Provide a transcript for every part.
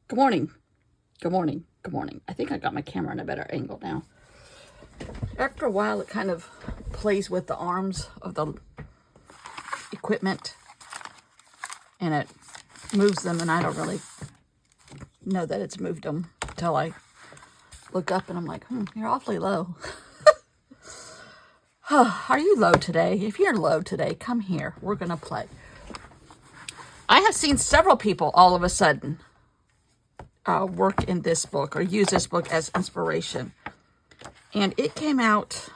Good morning. Good morning. Good morning. I think I got my camera in a better angle now. After a while, it kind of plays with the arms of the equipment and it moves them, and I don't really know that it's moved them until I look up and I'm like, you're awfully low. Are you low today? If you're low today, come here. We're going to play. I have seen several people all of a sudden work in this book or use this book as inspiration. And it came out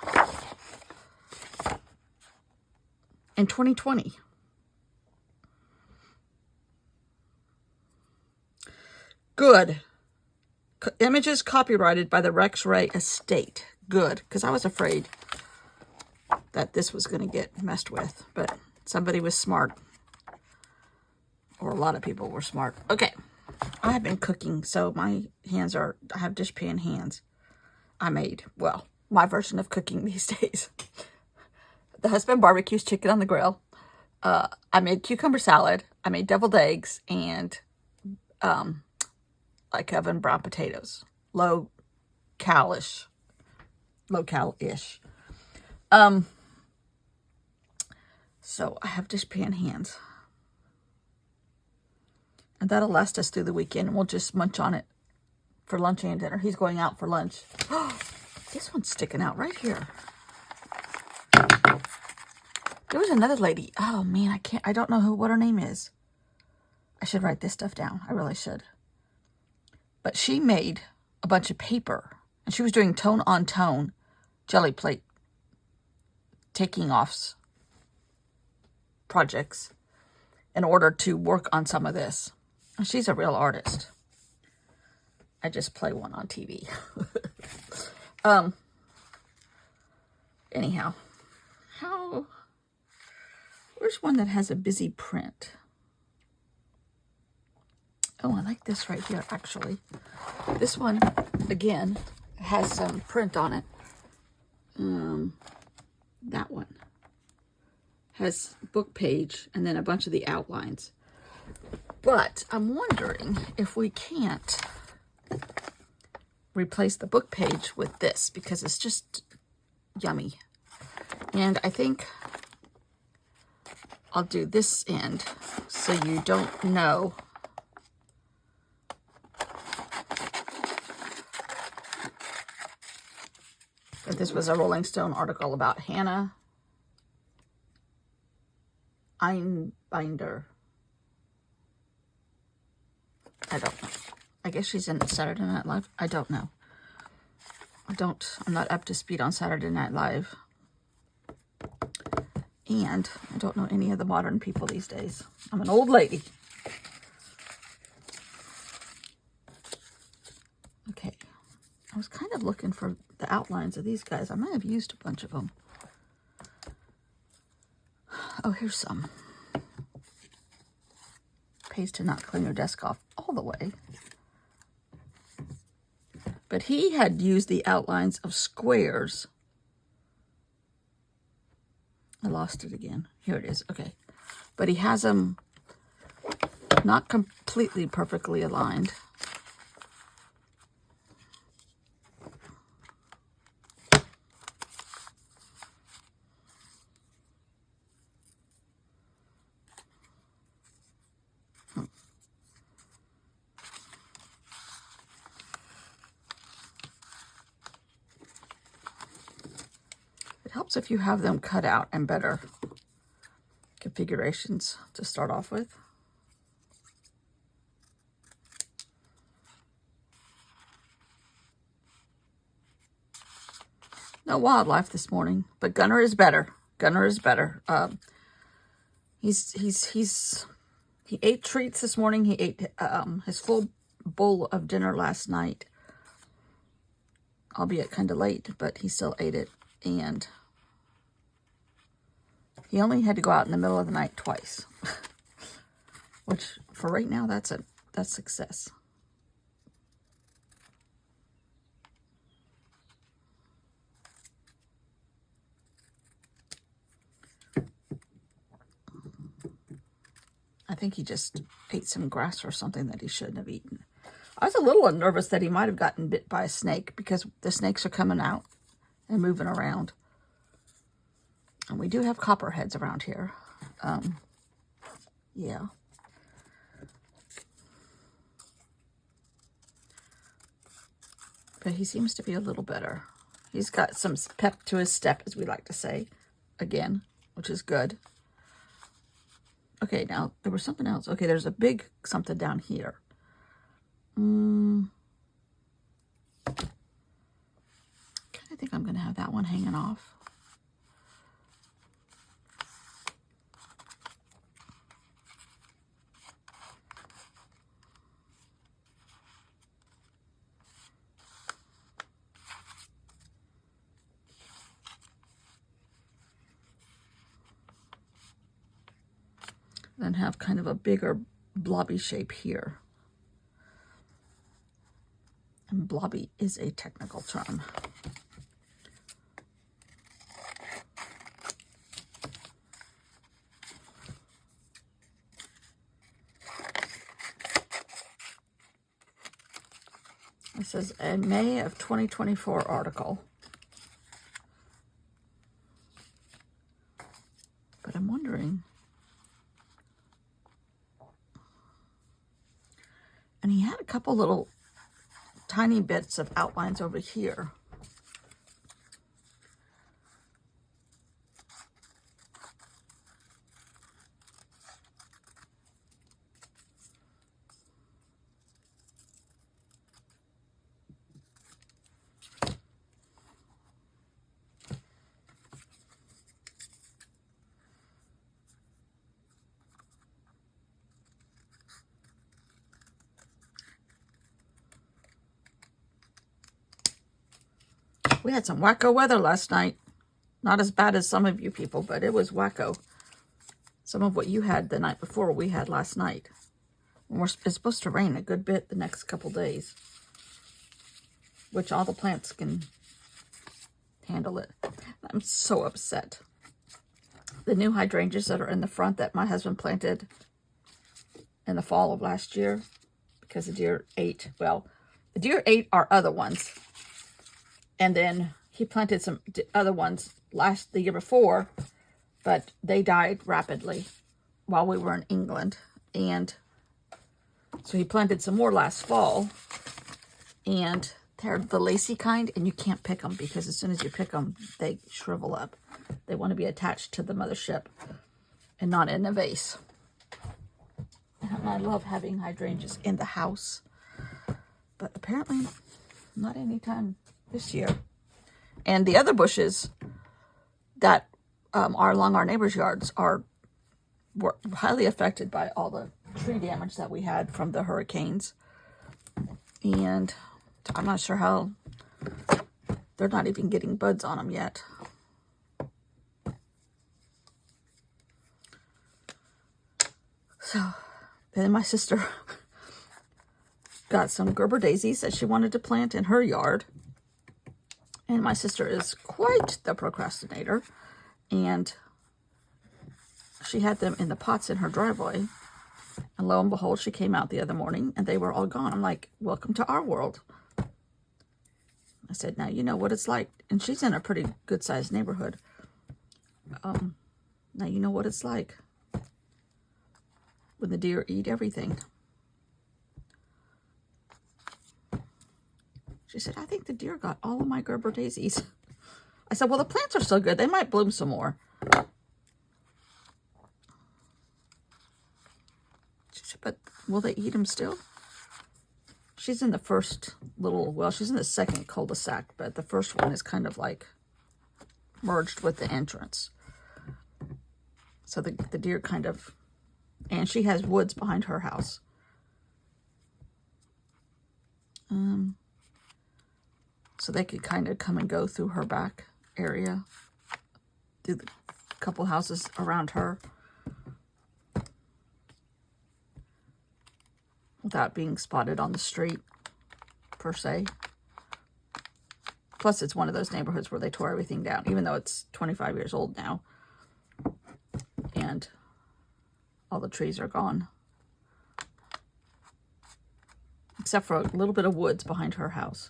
in 2020. Good. Images copyrighted by the Rex Ray Estate. Good, because I was afraid that this was going to get messed with, but somebody was smart, or a lot of people were smart. Okay, I have been cooking, so my hands I have dishpan hands. I made, well, my version of cooking these days. The husband barbecues chicken on the grill. I made cucumber salad. I made deviled eggs and like oven brown potatoes. Low cal-ish. So I have dishpan hands. And that'll last us through the weekend. And we'll just munch on it for lunch and dinner. He's going out for lunch. This one's sticking out right here. There was another lady. Oh man, I don't know what her name is. I should write this stuff down. I really should. But she made a bunch of paper. And she was doing tone on tone jelly plate taking offs projects in order to work on some of this. And she's a real artist. I just play one on TV. Anyhow, where's one that has a busy print? Oh, I like this right here, actually. This one, again, has some print on it. That one has book page and then a bunch of the outlines. But I'm wondering if we can't replace the book page with this, because it's just yummy. And I think I'll do this end so you don't know that this was a Rolling Stone article about Hannah Einbinder. I don't know. I guess she's in Saturday Night Live. I don't know. I'm not up to speed on Saturday Night Live. And I don't know any of the modern people these days. I'm an old lady. Okay. I was kind of looking for the outlines of these guys. I might have used a bunch of them. Oh, here's some. Pays to not clean your desk off all the way. But he had used the outlines of squares. I lost it again. Here it is. Okay. But he has them not completely perfectly aligned. It helps if you have them cut out and better configurations to start off with. No wildlife this morning, but Gunner is better. Gunner is better. He ate treats this morning. He ate his full bowl of dinner last night, albeit kind of late, but he still ate it. And he only had to go out in the middle of the night twice, which for right now, that's success. I think he just ate some grass or something that he shouldn't have eaten. I was a little nervous that he might have gotten bit by a snake because the snakes are coming out and moving around. And we do have copperheads around here. Yeah. But he seems to be a little better. He's got some pep to his step, as we like to say, again, which is good. Okay, now, there was something else. Okay, there's a big something down here. I think I'm going to have that one hanging off. Then have kind of a bigger blobby shape here. And blobby is a technical term. This is a May of 2024 article. But I'm wondering. And he had a couple little tiny bits of outlines over here. We had some wacko weather last night. Not as bad as some of you people, but it was wacko. Some of what you had the night before we had last night. And it's supposed to rain a good bit the next couple days. Which all the plants can handle it. I'm so upset. The new hydrangeas that are in the front that my husband planted in the fall of last year. Because the deer ate, well, the deer ate our other ones. And then he planted some other ones the year before, but they died rapidly while we were in England. And so he planted some more last fall. And they're the lacy kind, and you can't pick them because as soon as you pick them, they shrivel up. They want to be attached to the mothership and not in a vase. And I love having hydrangeas in the house, but apparently not anytime this year. And the other bushes that are along our neighbors' yards were highly affected by all the tree damage that we had from the hurricanes. And I'm not sure how, they're not even getting buds on them yet. So, and then my sister got some Gerber daisies that she wanted to plant in her yard. And my sister is quite the procrastinator. And she had them in the pots in her driveway. And lo and behold, she came out the other morning and they were all gone. I'm like, welcome to our world. I said, now you know what it's like. And she's in a pretty good sized neighborhood. Now you know what it's like when the deer eat everything. She said, I think the deer got all of my Gerber daisies. I said, well, the plants are still good. They might bloom some more. She said, but will they eat them still? She's in the first she's in the second cul-de-sac, but the first one is kind of like merged with the entrance. So the deer kind of, and she has woods behind her house. So they could kind of come and go through her back area, through the couple houses around her, without being spotted on the street, per se. Plus, it's one of those neighborhoods where they tore everything down, even though it's 25 years old now. And all the trees are gone. except for a little bit of woods behind her house.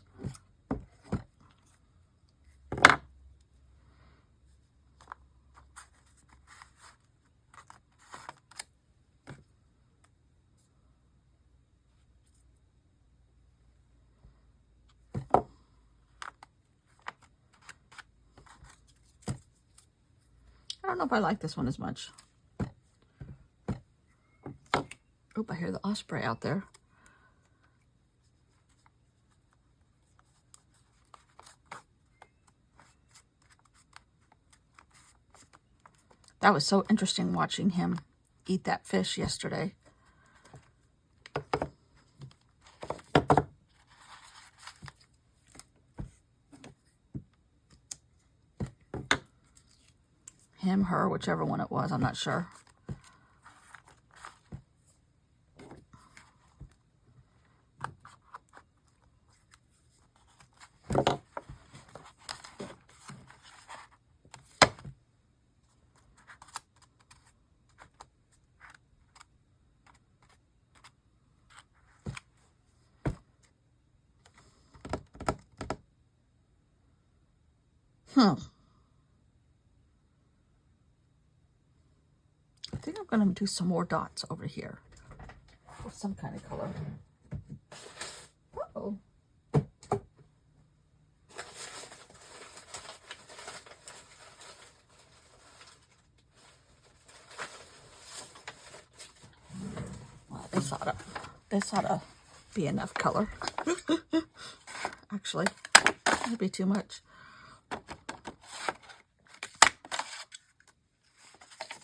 I don't know if I like this one as much. Oh, I hear the osprey out there. That was so interesting watching him eat that fish yesterday. Him, her, whichever one it was, I'm not sure. I think I'm going to do some more dots over here with some kind of color. Uh-oh. Well, this ought to be enough color. Actually, that'd be too much.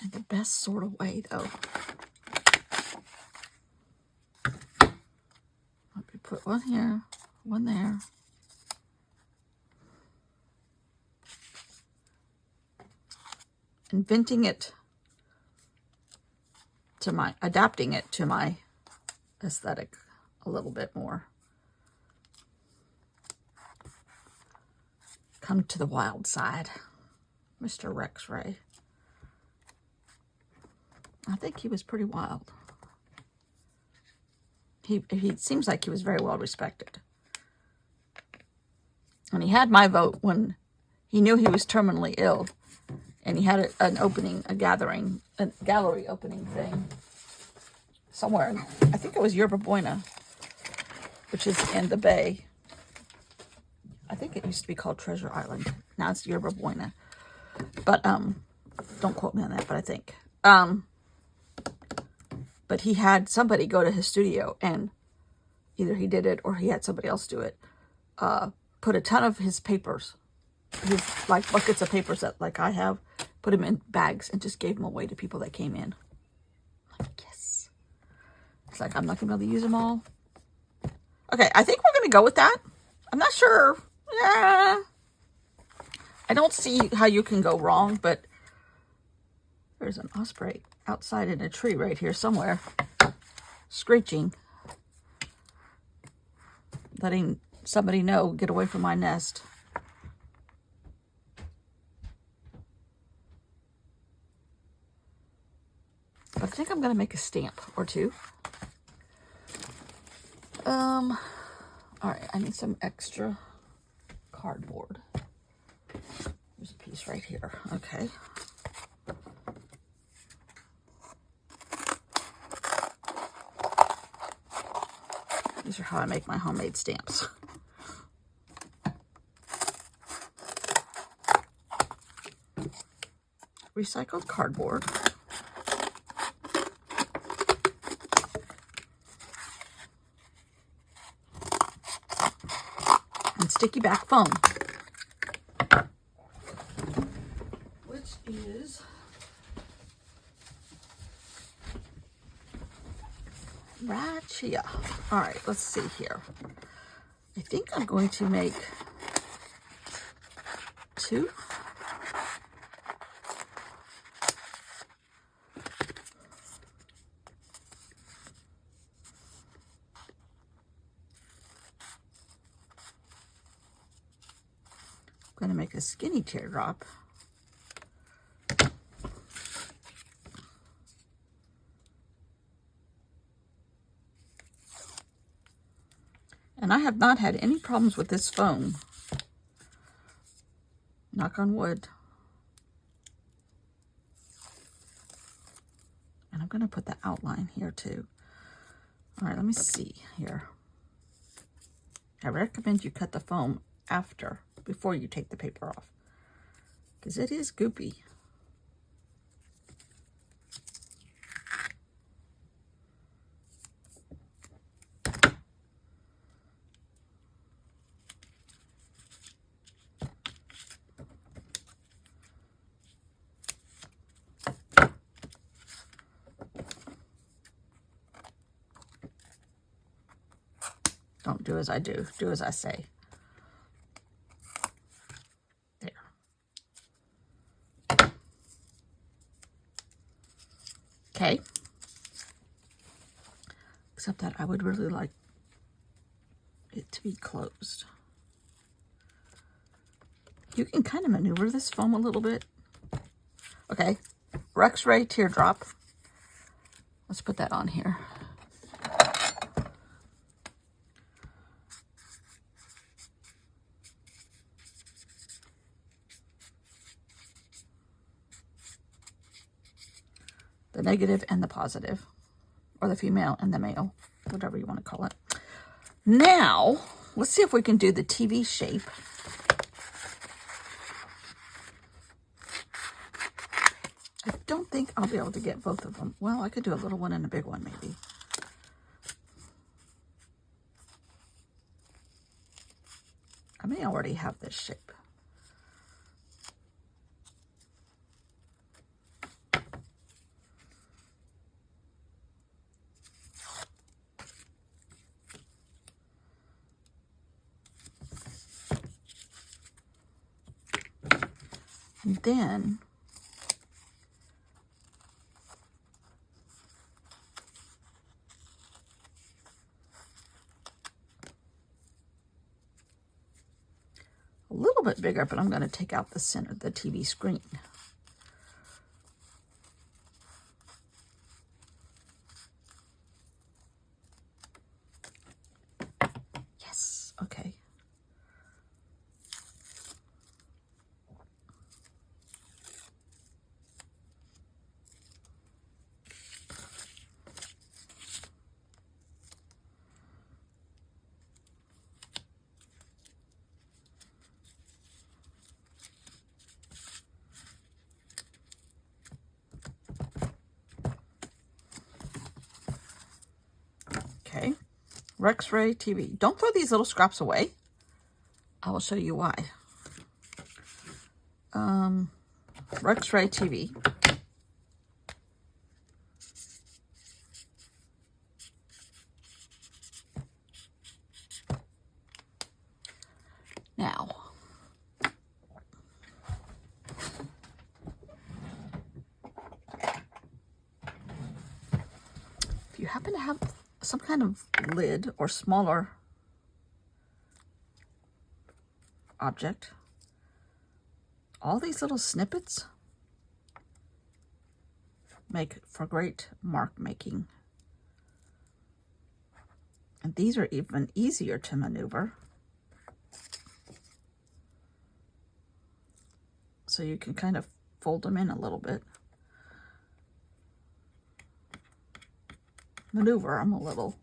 In the best sort of way, though. Let me put one here, one there. Inventing it to my, adapting it to my aesthetic a little bit more. Come to the wild side, Mr. Rex Ray. I think he was pretty wild. He seems like he was very well respected. And he had my vote when he knew he was terminally ill. And he had an opening, a gallery opening thing somewhere. I think it was Yerba Buena, which is in the Bay. I think it used to be called Treasure Island. Now it's Yerba Buena. But, don't quote me on that, but I think. But he had somebody go to his studio, and either he did it or he had somebody else do it. Put a ton of his papers, his like buckets of papers that like I have, put them in bags and just gave them away to people that came in. I'm like, yes. It's like, I'm not going to be able to use them all. Okay, I think we're going to go with that. I'm not sure. Yeah. I don't see how you can go wrong, but there's an osprey outside in a tree right here somewhere, screeching, letting somebody know, get away from my nest. But I think I'm going to make a stamp or two. All right, I need some extra cardboard. There's a piece right here. Okay. These are how I make my homemade stamps. Recycled cardboard. And sticky back foam. Which is right here. All right, let's see here. I think I'm going to make 2. I'm going to make a skinny teardrop. And I have not had any problems with this phone. Knock on wood. And I'm going to put the outline here too. All right, let me see here. I recommend you cut the foam before you take the paper off, because it is goopy. Don't do as I do. Do as I say. There. Okay. Except that I would really like it to be closed. You can kind of maneuver this foam a little bit. Okay. Rex-Ray teardrop. Let's put that on here. The negative and the positive, or the female and the male, whatever you want to call it. Now, let's see if we can do the TV shape. I don't think I'll be able to get both of them. Well, I could do a little one and a big one, maybe. I may already have this shape. And then a little bit bigger, but I'm going to take out the center, the TV screen. Yes, okay. Okay, Rex-Ray TV. Don't throw these little scraps away. I will show you why. Rex-Ray TV. Now, if you happen to have some kind of lid or smaller object, all these little snippets make for great mark making. And these are even easier to maneuver. So you can kind of fold them in a little bit. Maneuver them a little.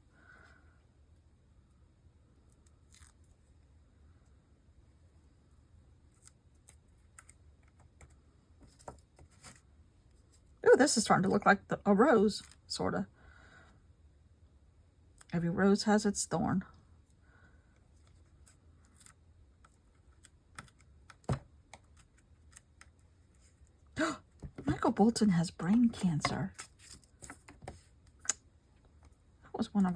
Ooh, this is starting to look like a rose, sort of. Every rose has its thorn. Michael Bolton has brain cancer. That was one of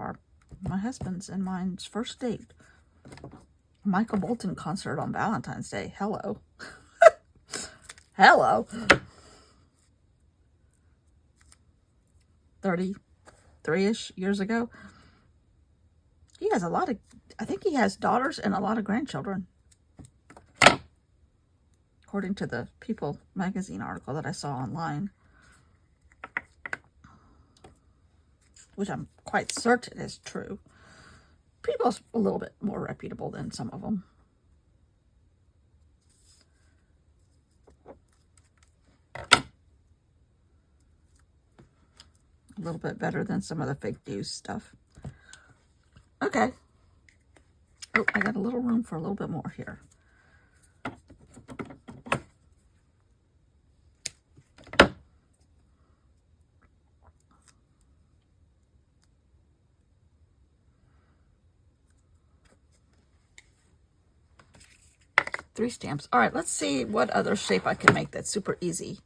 my husband's and mine's first date. Michael Bolton concert on Valentine's Day. Hello. Hello. 33-ish years ago. He has a lot of, I think he has daughters and a lot of grandchildren. According to the People magazine article that I saw online. Which I'm quite certain is true. People's a little bit more reputable than some of them. A little bit better than some of the fake news stuff. Okay. Oh, I got a little room for a little bit more here. Three stamps. All right, let's see what other shape I can make that's super easy.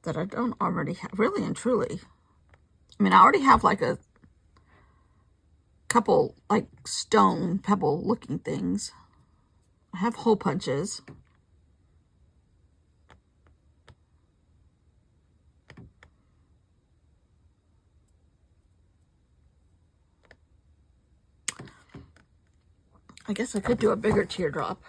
That I don't already have, really and truly. I mean, I already have like a couple like stone pebble looking things. I have hole punches. I guess I could do a bigger teardrop.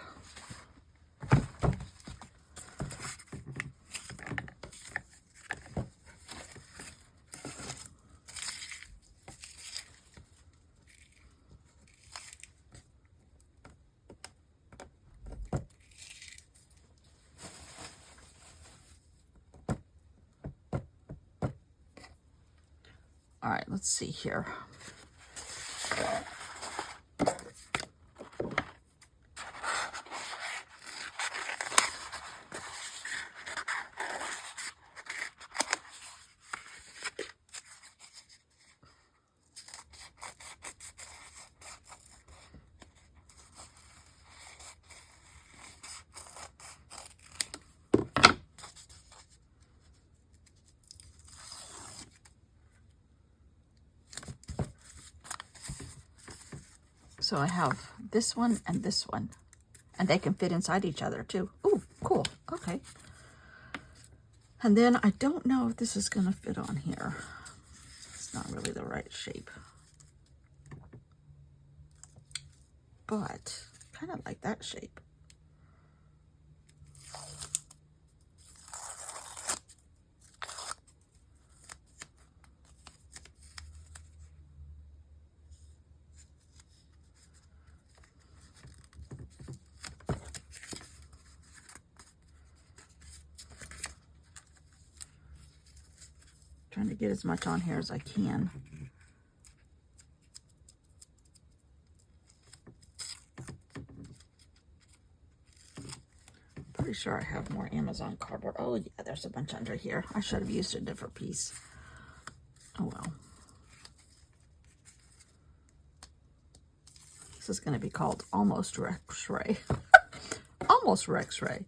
All right, let's see here. So I have this one and this one, and they can fit inside each other too. Ooh, cool. Okay. And then I don't know if this is going to fit on here. It's not really the right shape. But kind of like that shape. Trying to get as much on here as I can. Pretty sure I have more Amazon cardboard. Oh yeah, there's a bunch under here. I should have used a different piece. Oh well. This is going to be called Almost Rex-Ray. Almost Rex-Ray.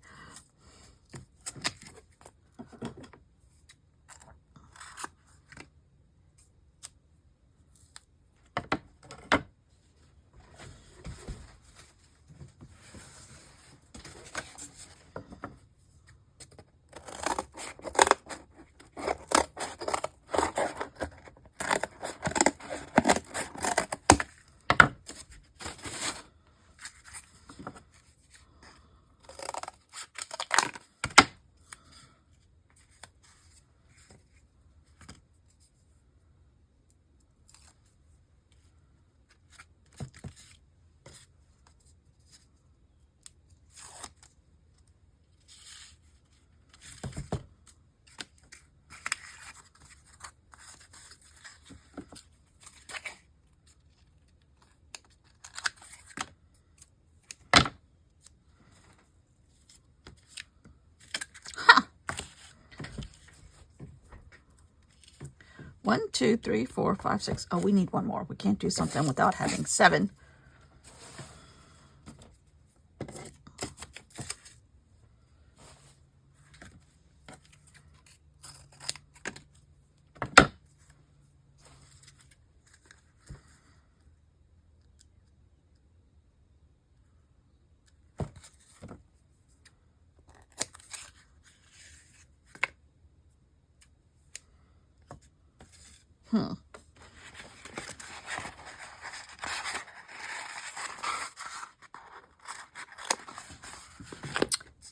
One, two, three, four, five, six. Oh, we need one more. We can't do something without having 7.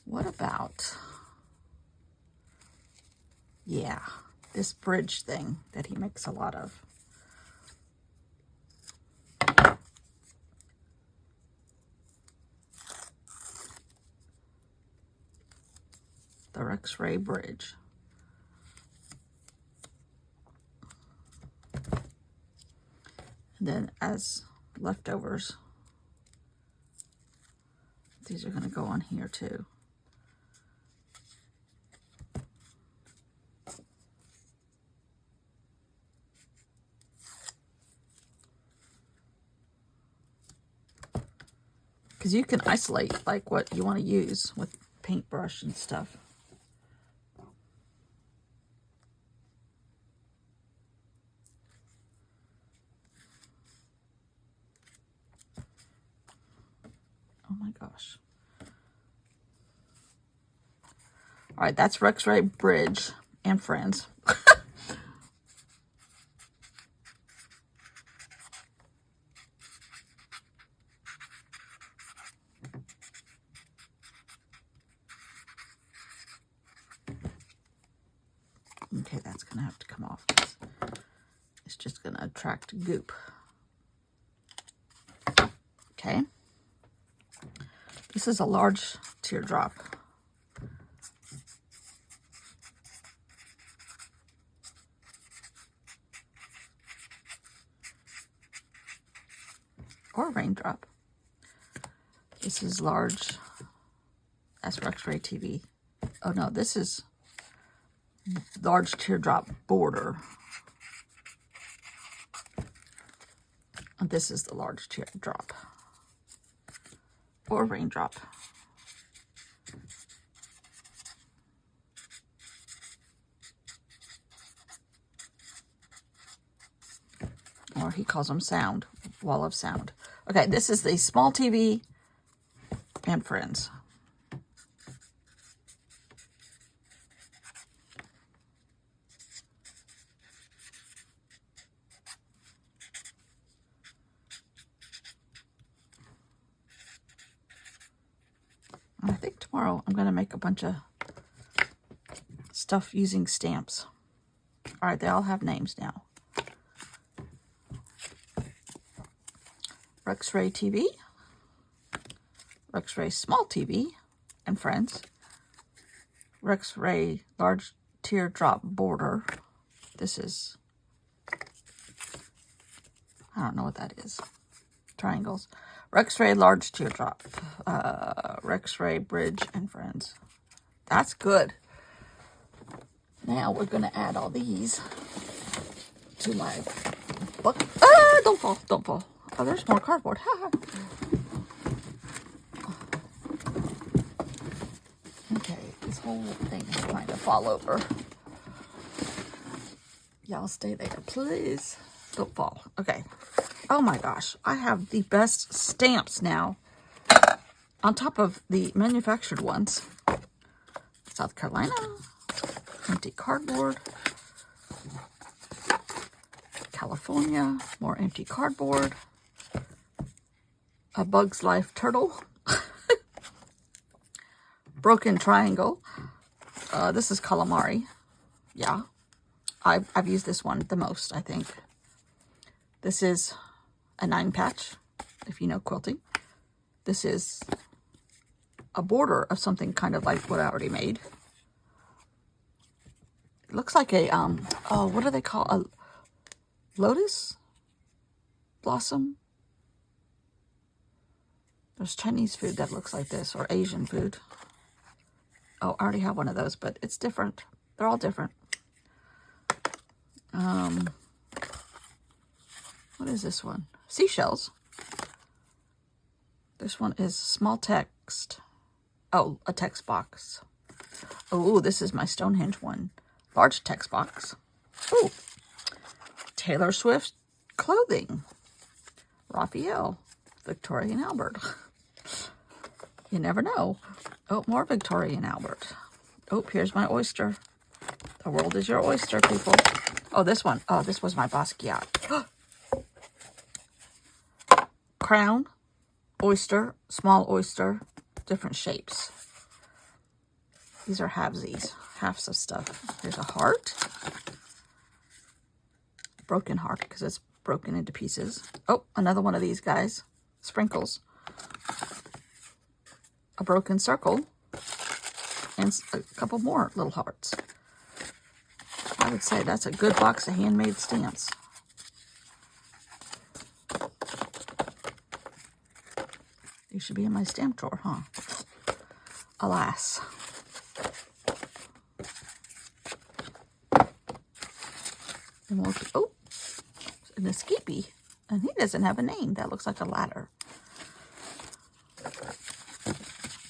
What about bridge thing that he makes a lot of. The Rex-Ray bridge. And then as leftovers, these are going to go on here too. Because you can isolate like what you want to use with paintbrush and stuff. Oh my gosh. All right, that's Rex-Ray Bridge and Friends. Okay, that's going to have to come off. It's just going to attract goop. Okay. This is a large teardrop. Or raindrop. This is large. That's Rex-Ray TV. Oh no, this is large teardrop border. And this is the large teardrop. Or raindrop. Or he calls them sound, wall of sound. Okay, this is the small TV and Friends. I think tomorrow I'm going to make a bunch of stuff using stamps. All right, they all have names now. Rex-Ray TV, Rex-Ray Small TV and Friends, Rex-Ray Large Teardrop Border. This is, I don't know what that is. Triangles. Rex-Ray Large Teardrop, Rex-Ray Bridge and Friends. That's good. Now we're going to add all these to my book. Ah, don't fall, don't fall. Oh, there's more cardboard. Okay, this whole thing is trying to fall over. Y'all stay there, please. Don't fall. Okay. Oh my gosh, I have the best stamps now. On top of the manufactured ones. South Carolina. Empty cardboard. California. More empty cardboard. A Bug's Life turtle. Broken triangle. This is calamari. Yeah. I've used this one the most, I think. This is a 9-patch, if you know quilting. This is a border of something kind of like what I already made. It looks like a, oh, what do they call a lotus blossom? There's Chinese food that looks like this, or Asian food. Oh, I already have one of those, but it's different. They're all different. What is this one? Seashells. This one is small text. Oh, a text box. Oh, this is my Stonehenge one. Large text box. Oh, Taylor Swift clothing. Raphael. Victoria and Albert. You never know. Oh, more Victoria and Albert. Oh, here's my oyster. The world is your oyster, people. Oh, this one. Oh, this was my Basquiat. Crown, oyster, small oyster, different shapes. These are halvesies, halves of stuff. Here's a heart. broken heart because it's broken into pieces. Oh, another one of these guys. Sprinkles. A broken circle. And a couple more little hearts. I would say that's a good box of handmade stamps. These should be in my stamp drawer, huh? Alas. And we'll, oh, an escapee. And he doesn't have a name. That looks like a ladder.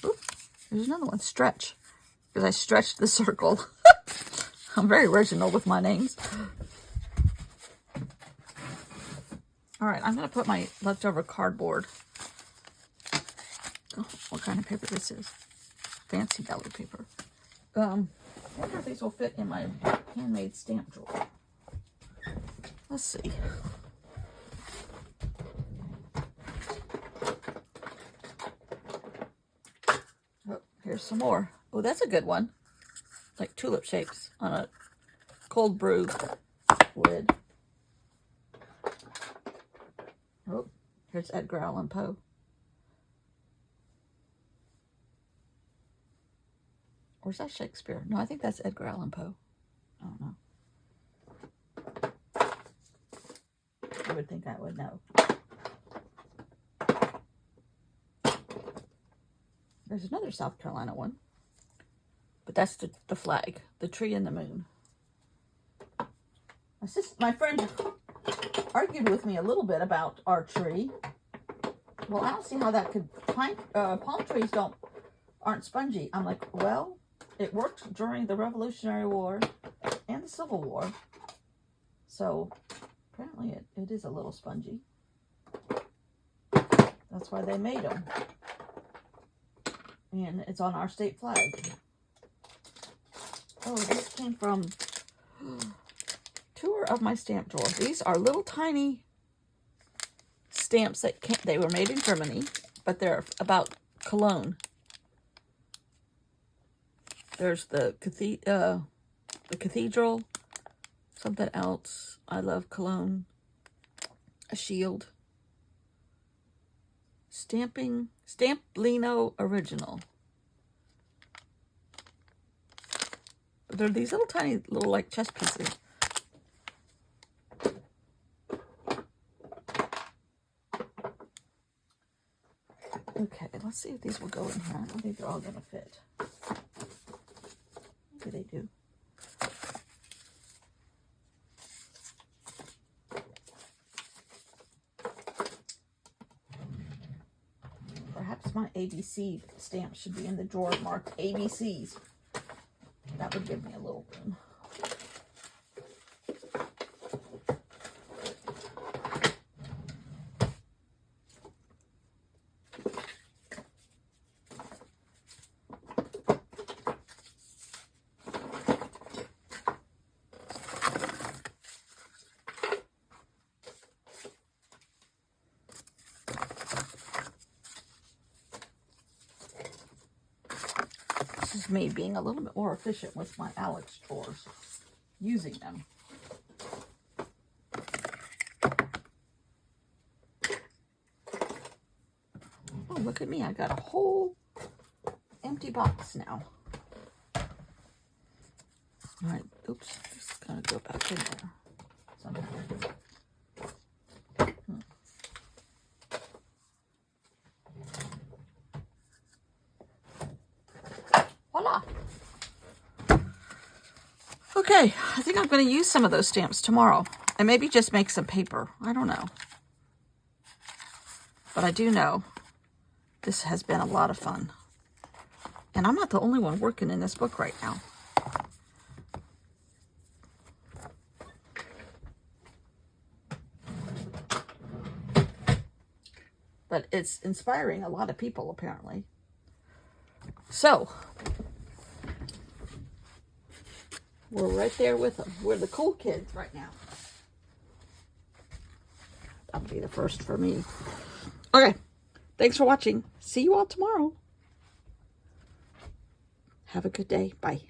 Oop, there's another one. Stretch. Because I stretched the circle. I'm very original with my names. All right, I'm going to put my leftover cardboard. Oh, what kind of paper this is? Fancy deli paper. I wonder if these will fit in my handmade stamp drawer. Let's see. Oh, here's some more. Oh, that's a good one. Like tulip shapes on a cold brew lid. Oh, here's Edgar Allan Poe. Or is that Shakespeare? No, I think that's Edgar Allan Poe. I don't know. I would think I would know. There's another South Carolina one. But that's the flag. The tree and the moon. My friend argued with me a little bit about our tree. Well, I don't see how that could... palm trees aren't spongy. I'm like, well, it worked during the Revolutionary War and the Civil War. So... apparently it is a little spongy. That's why they made them. And it's on our state flag. Oh, this came from tour of my stamp drawer. These are little tiny stamps that they were made in Germany, but they're about Cologne. There's the cathedral, something else. I love Cologne. A shield. Stamplino Original. But they're these little tiny little like chess pieces. Okay, let's see if these will go in here. I don't think they're all gonna fit. Maybe they do. Perhaps my ABC stamp should be in the drawer marked ABCs. That would give me a little room. This is me being a little bit more efficient with my Alex drawers, using them. Oh, look at me. I got a whole empty box now. All right. Oops. Just going to go back in there somehow. Voila. Okay, I think I'm going to use some of those stamps tomorrow. And maybe just make some paper. I don't know. But I do know this has been a lot of fun. And I'm not the only one working in this book right now. But it's inspiring a lot of people, apparently. So, we're right there with them. We're the cool kids right now. That'll be the first for me. Okay. Thanks for watching. See you all tomorrow. Have a good day. Bye.